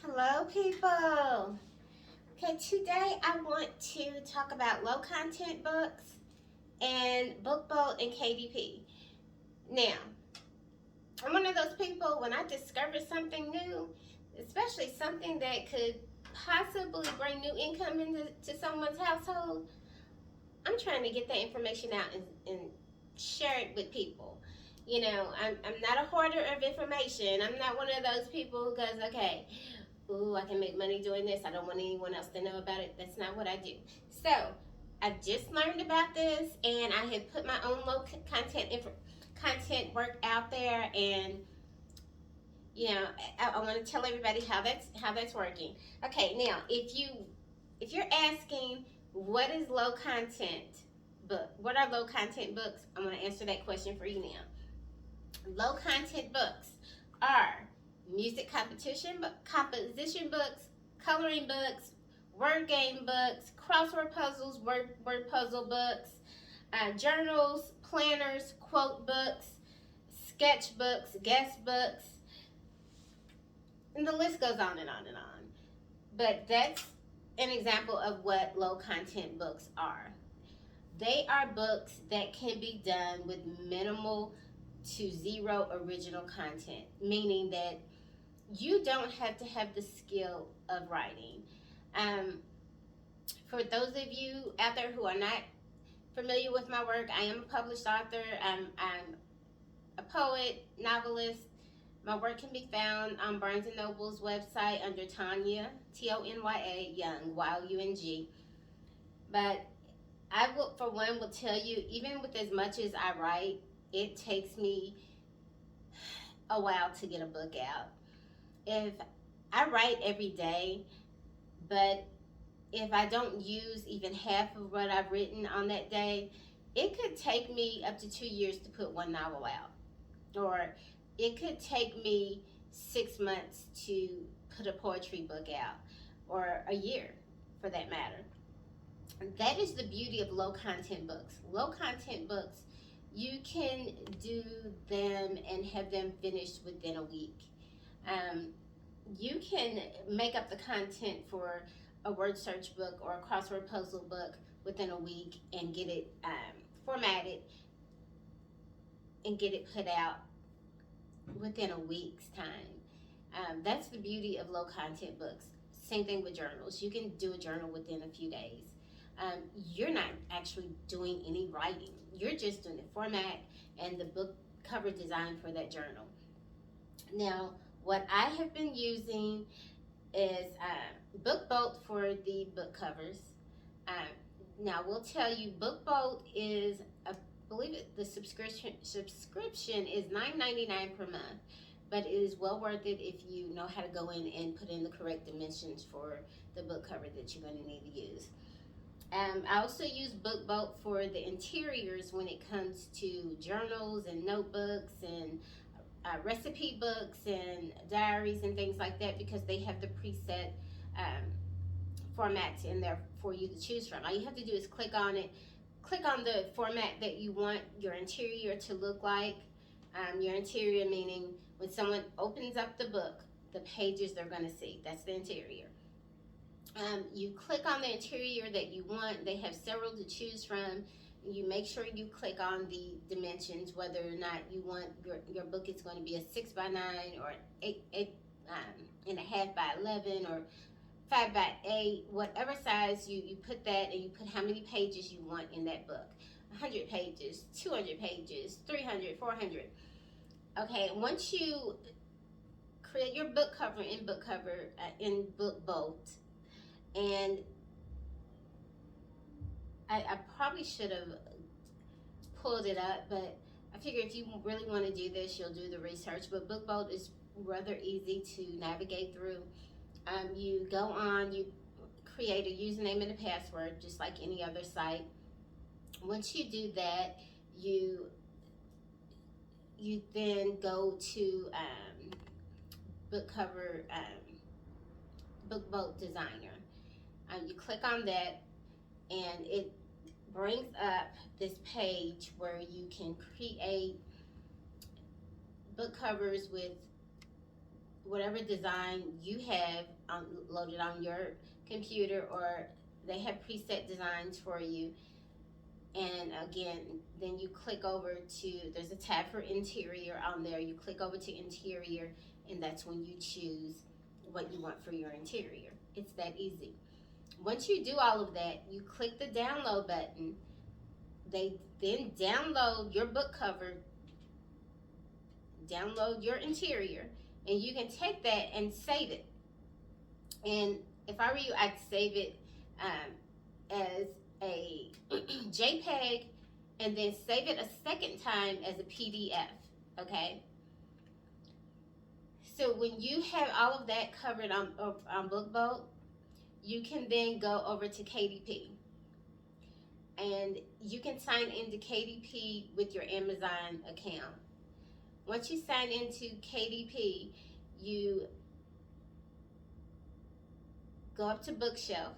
Hello, people. Okay, today I want to talk about low content books and Book Boat and KDP. Now, I'm one of those people when I discover something new, especially something that could possibly bring new income into someone's household, I'm trying to get that information out and share it with people. I'm not a hoarder of information. I'm not one of those people who goes, okay, ooh, I can make money doing this. I don't want anyone else to know about it. That's not what I do. So I just learned about this, and I have put my own low content work out there, and I want to tell everybody how that's working. Okay, now if you're asking what is low content book, what are low content books? I'm going to answer that question for you now. Low content books are music composition books, coloring books, word game books, crossword puzzles, word puzzle books, journals, planners, quote books, sketchbooks, guest books, and the list goes on and on and on. But that's an example of what low content books are. They are books that can be done with minimal to zero original content, meaning that you don't have to have the skill of writing. Um, for those of you out there who are not familiar with my work, I am a published author. I'm a poet, novelist. My work can be found on Barnes& and Noble's website under Tanya, Tonya Young, Young. But I will, for one, will tell you, even with as much as I write, it takes me a while to get a book out. If I write every day, but if I don't use even half of what I've written on that day, it could take me up to 2 years to put one novel out. Or it could take me 6 months to put a poetry book out, or a year for that matter. That is the beauty of low content books. Low content books, you can do them and have them finished within a week. Um, you can make up the content for a word search book or a crossword puzzle book within a week and get it formatted and get it put out within a week's time. That's the beauty of low content books. Same thing with journals. You can do a journal within a few days. You're not actually doing any writing. You're just doing the format and the book cover design for that journal. Now, what I have been using is Book Boat for the book covers. Um, Now, we'll tell you, Book Boat is, I believe the subscription is $9.99 per month, but it is well worth it if you know how to go in and put in the correct dimensions for the book cover that you're going to need to use. I also use Book Boat for the interiors when it comes to journals and notebooks and recipe books and diaries and things like that, because they have the preset um, formats in there for you to choose from. All you have to do is click on it, click on the format that you want your interior to look like. Your interior meaning when someone opens up the book, the pages they're going to see. That's the interior. You click on the interior that you want. They have several to choose from. You make sure you click on the dimensions, whether or not you want your book is going to be a 6x9 or 8.5x11 or 5x8, whatever size you put that, and you put how many pages you want in that book. 100 pages, 200 pages, 300, 400. Okay, once you create your book cover in Book Boat, and I probably should have pulled it up, but I figure if you really want to do this, you'll do the research. But Book Boat is rather easy to navigate through. You go on, you create a username and a password, just like any other site. Once you do that, you then go to book cover Book Boat Designer. You click on that, and it brings up this page where you can create book covers with whatever design you have loaded on your computer, or they have preset designs for you. And again, then you click over to, there's a tab for interior on there. You click over to interior, and that's when you choose what you want for your interior. It's that easy. Once you do all of that, you click the download button. They then download your book cover, download your interior, and you can take that and save it. And if I were you, I'd save it as a JPEG, and then save it a second time as a PDF. Okay. So when you have all of that covered on BookBoat, you can then go over to KDP, and you can sign into KDP with your Amazon account. Once you sign into KDP, you go up to Bookshelf,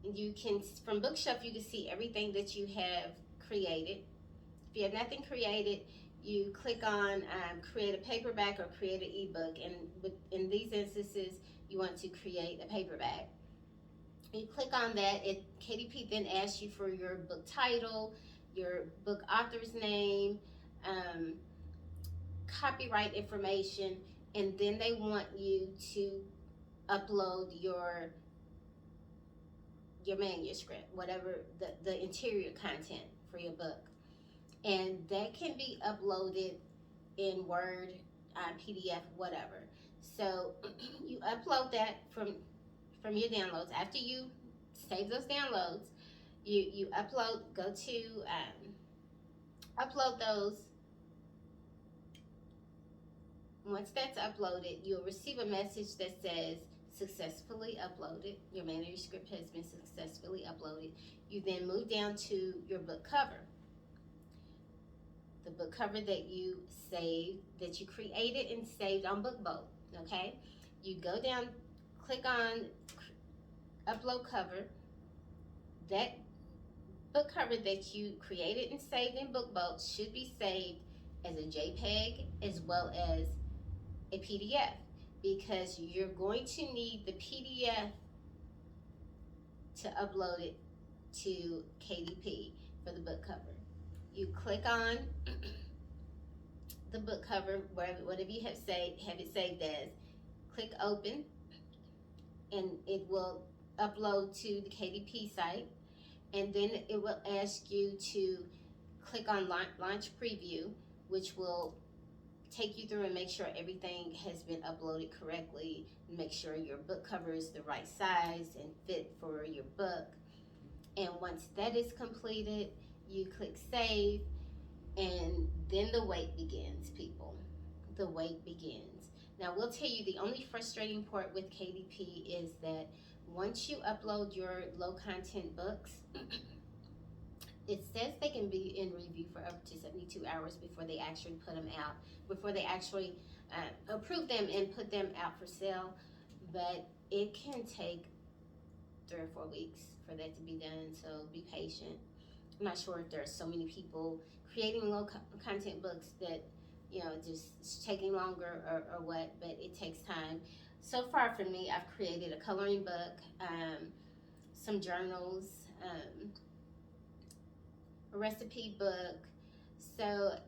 and you can, from Bookshelf, you can see everything that you have created. If you have nothing created, you click on create a paperback or create an ebook, and in these instances, you want to create a paperback. You click on that. KDP then asks you for your book title, your book author's name, copyright information, and then they want you to upload your manuscript, whatever the interior content for your book. And that can be uploaded in Word, PDF, whatever. So you upload that from your downloads. After you save those downloads, you upload, go to upload those. Once that's uploaded, you'll receive a message that says successfully uploaded. Your manuscript has been successfully uploaded. You then move down to your book cover. The book cover that you saved, that you created and saved on BookBoat. Okay? You go down, click on upload cover. That book cover that you created and saved in BookBoat should be saved as a JPEG as well as a PDF, because you're going to need the PDF to upload it to KDP for the book cover. You click on the book cover, whatever you have it saved as, click open, and it will upload to the KDP site, and then it will ask you to click on launch preview, which will take you through and make sure everything has been uploaded correctly, make sure your book cover is the right size and fit for your book. And once that is completed, you click save, and then the wait begins, people. The wait begins. Now, we'll tell you, the only frustrating part with KDP is that once you upload your low content books, it says they can be in review for up to 72 hours before they actually put them out, before they actually approve them and put them out for sale. But it can take 3 or 4 weeks for that to be done, so be patient. I'm not sure if there are so many people creating low content books that, just it's taking longer or what, but it takes time. So far for me, I've created a coloring book, some journals, a recipe book. So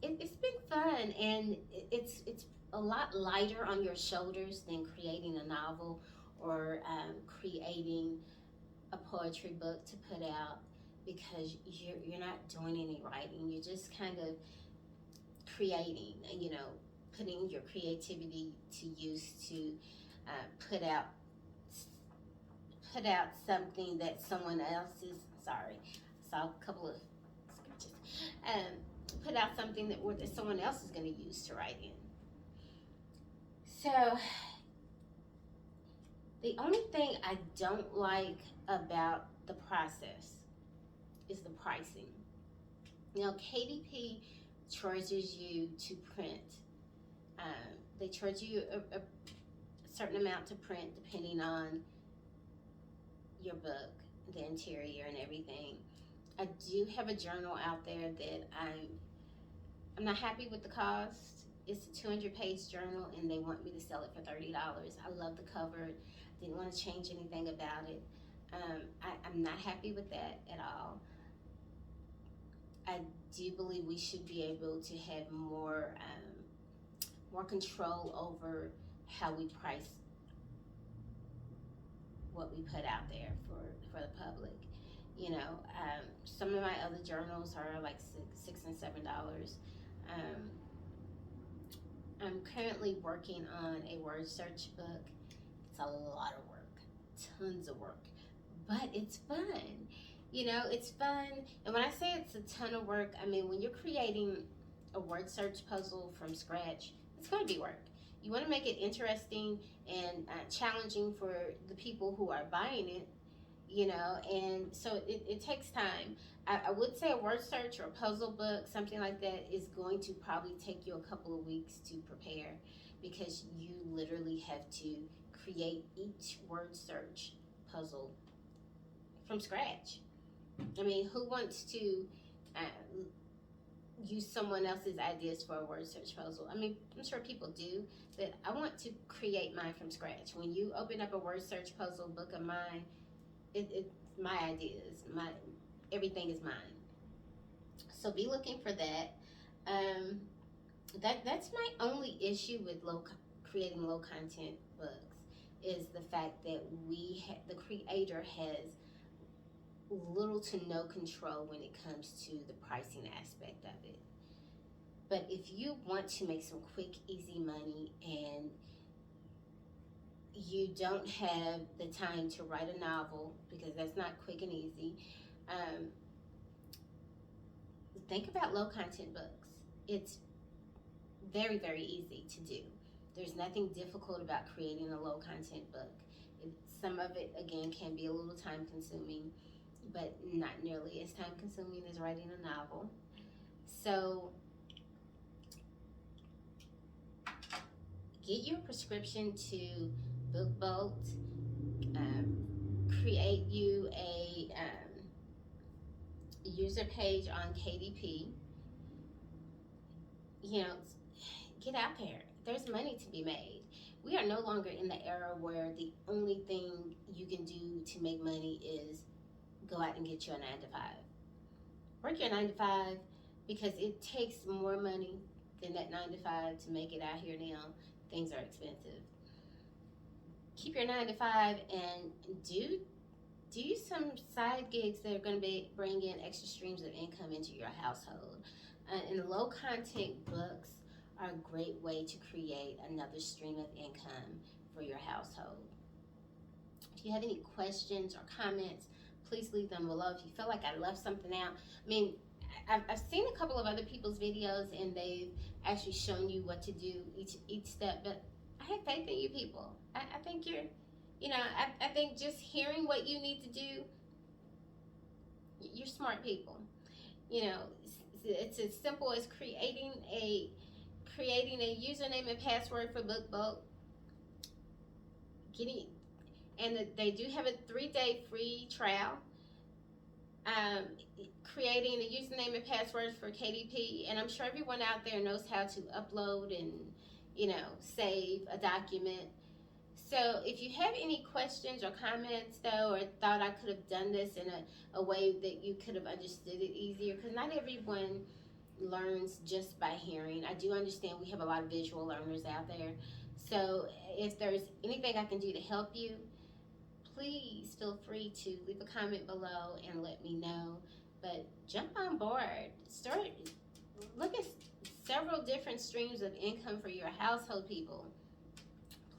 it's been fun, and it's a lot lighter on your shoulders than creating a novel or creating a poetry book to put out, because you're not doing any writing. You're just kind of creating, putting your creativity to use to put out something that someone else is, sorry, I saw a couple of sketches, put out something that someone else is going to use to write in. So the only thing I don't like about the process is the pricing. KDP charges you to print. They charge you a certain amount to print depending on your book, the interior and everything. I do have a journal out there that I'm not happy with the cost. It's a 200-page journal, and they want me to sell it for $30. I love the cover. Didn't want to change anything about it. I'm not happy with that at all. I do believe we should be able to have more control over how we price what we put out there for the public. You know, some of my other journals are like six and $7. Um, I'm currently working on a word search book. It's a lot of work, tons of work, but it's fun. You know, it's fun. And when I say it's a ton of work, I mean when you're creating a word search puzzle from scratch, it's going to be work. You want to make it interesting and challenging for the people who are buying it, you know, and so it takes time. I would say a word search or a puzzle book, something like that, is going to probably take you a couple of weeks to prepare, because you literally have to create each word search puzzle from scratch. I mean, who wants to use someone else's ideas for a word search puzzle? I mean, I'm sure people do, but I want to create mine from scratch. When you open up a word search puzzle book of mine, it's my ideas, my everything is mine. So be looking for that. Um, that's my only issue with creating low content books, is the fact that the creator has little to no control when it comes to the pricing aspect of it. But if you want to make some quick, easy money, and you don't have the time to write a novel, because that's not quick and easy, think about low content books. It's very, very easy to do. There's nothing difficult about creating a low content book. Some of it, again, can be a little time consuming, but not nearly as time consuming as writing a novel. So get your prescription to BookBolt. Create you a user page on KDP. You know, get out there. There's money to be made. We are no longer in the era where the only thing you can do to make money is go out and get you a 9-to-5. Work your 9-to-5, because it takes more money than that 9-to-5 to make it out here now. Things are expensive. Keep your 9-to-5 and do some side gigs that are going to bring in extra streams of income into your household. And low content books are a great way to create another stream of income for your household. If you have any questions or comments, please leave them below. If you feel like I left something out, I mean, I've seen a couple of other people's videos, and they've actually shown you what to do each step, but I have faith in you people. I think you're, I think just hearing what you need to do, you're smart people. It's as simple as creating a username and password for BookBolt, and they do have a 3-day free trial. Creating a username and password for KDP, and I'm sure everyone out there knows how to upload and save a document. So if you have any questions or comments, though, or thought I could have done this in a way that you could have understood it easier, because not everyone learns just by hearing. I do understand we have a lot of visual learners out there. So if there's anything I can do to help you, please feel free to leave a comment below and let me know. But jump on board. Look at several different streams of income for your household, people.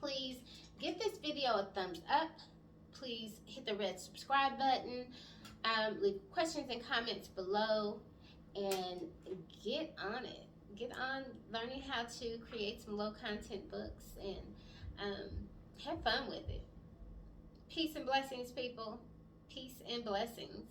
Please give this video a thumbs up. Please hit the red subscribe button. Leave questions and comments below, and get on it. Get on learning how to create some low content books, and have fun with it. Peace and blessings, people. Peace and blessings.